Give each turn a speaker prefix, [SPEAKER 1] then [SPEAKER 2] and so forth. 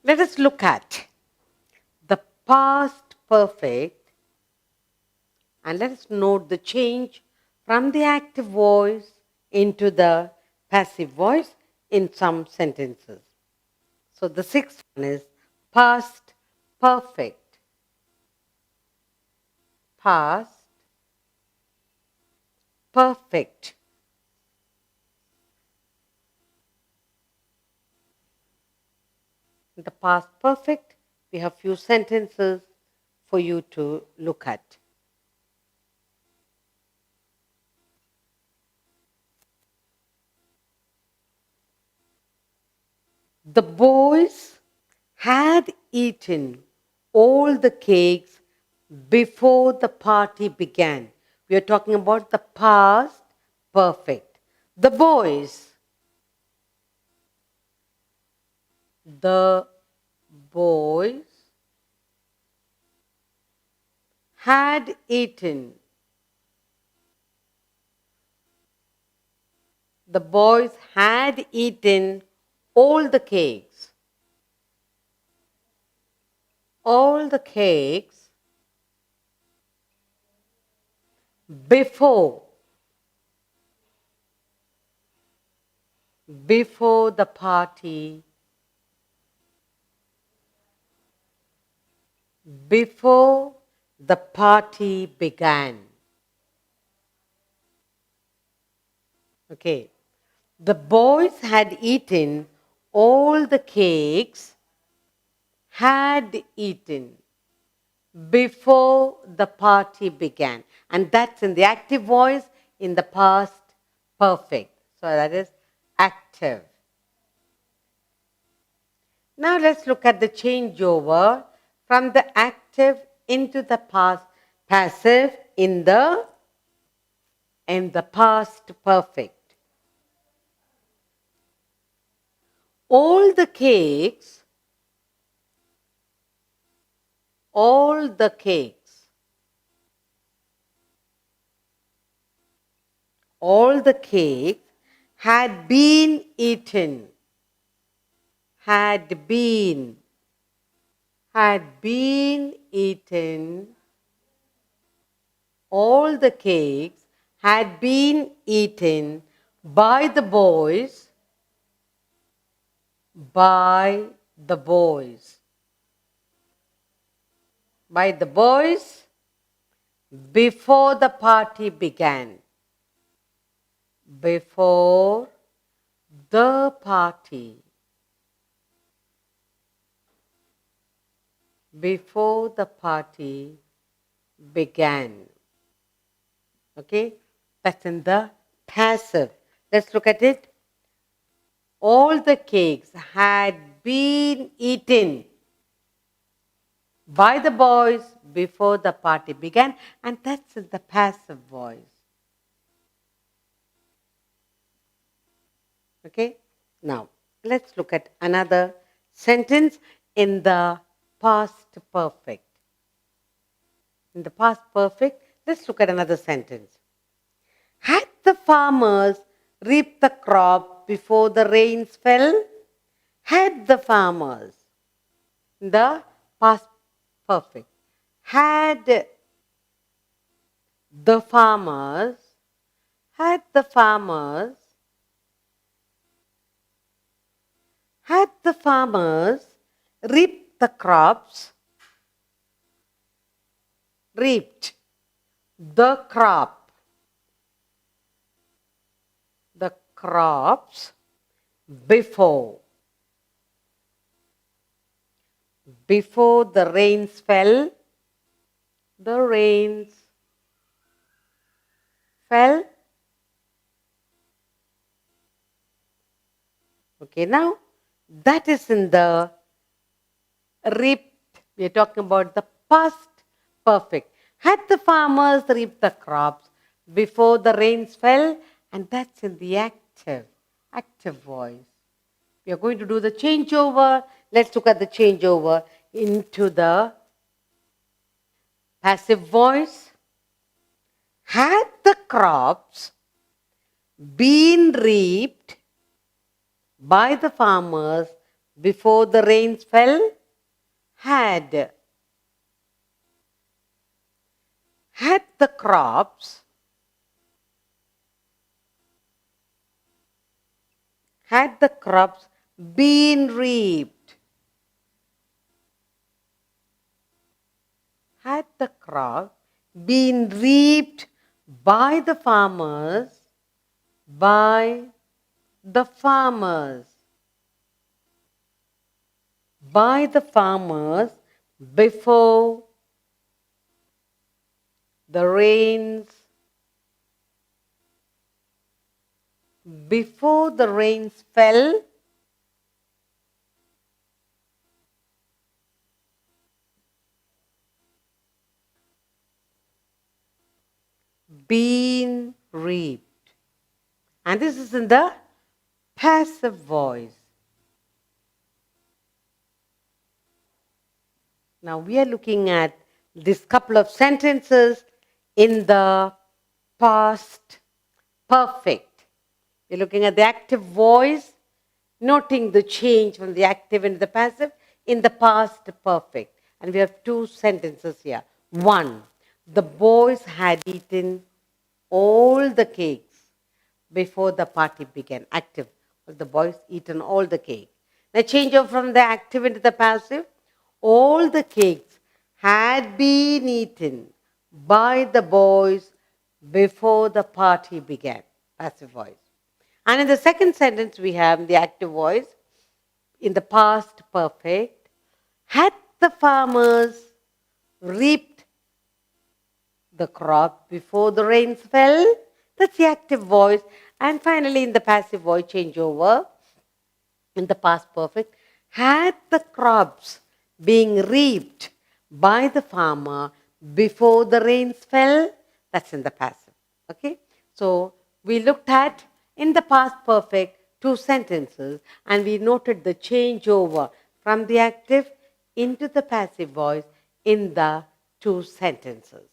[SPEAKER 1] Let us look at the past perfect and let us note the change from the active voice into the passive voice in some sentences. So the sixth one is past perfect. Past perfect. In the past perfect, we have few sentences for you to look at. The boys had eaten all the cakes before the party began. We are talking about the past perfect. The the boys had eaten. The boys had eaten all the cakes. All the cakes before the party began. Okay. The boys had eaten all the cakes, had eaten before the party began. And that's in the active voice in the past perfect. So that is active. Now let's look at the changeover from the active into the past passive in the past perfect. All the cakes had been eaten. Had been eaten. All the cakes had been eaten by the boys. By the boys before the party began. Before the party began. Okay, that's in the passive. Let's look at it. All the cakes had been eaten by the boys before the party began, and that's in the passive voice. Okay, now let's look at another sentence in the past perfect. In the past perfect, let's look at another sentence. Had the farmers reaped the crop before the rains fell? Had the farmers, in the past perfect, had the farmers reaped the crops, reaped the crops before the rains fell. The rains fell. Okay, now that is in the reaped. We are talking about the past perfect. Had the farmers reaped the crops before the rains fell? And that's in the active voice. We are going to do the changeover. Let's look at the changeover into the passive voice. Had the crops been reaped by the farmers before the rains fell, had the crops been reaped, had the crop been reaped by the farmers, by the farmers, by the farmers before the rains, before the rains fell, been reaped. And this is in the passive voice. Now we are looking at this couple of sentences in the past perfect. We're looking at the active voice, noting the change from the active into the passive in the past perfect. And we have two sentences here. One, the boys had eaten all the cakes before the party began. Active. The boys eaten all the cake. Now change over from the active into the passive. All the cakes had been eaten by the boys before the party began. Passive voice. And in the second sentence, we have the active voice in the past perfect. Had the farmers reaped the crop before the rains fell? That's the active voice. And finally, in the passive voice, change over in the past perfect. Had the crops being reaped by the farmer before the rains fell? That's in the passive. Okay? So we looked at in the past perfect two sentences and we noted the changeover from the active into the passive voice in the two sentences.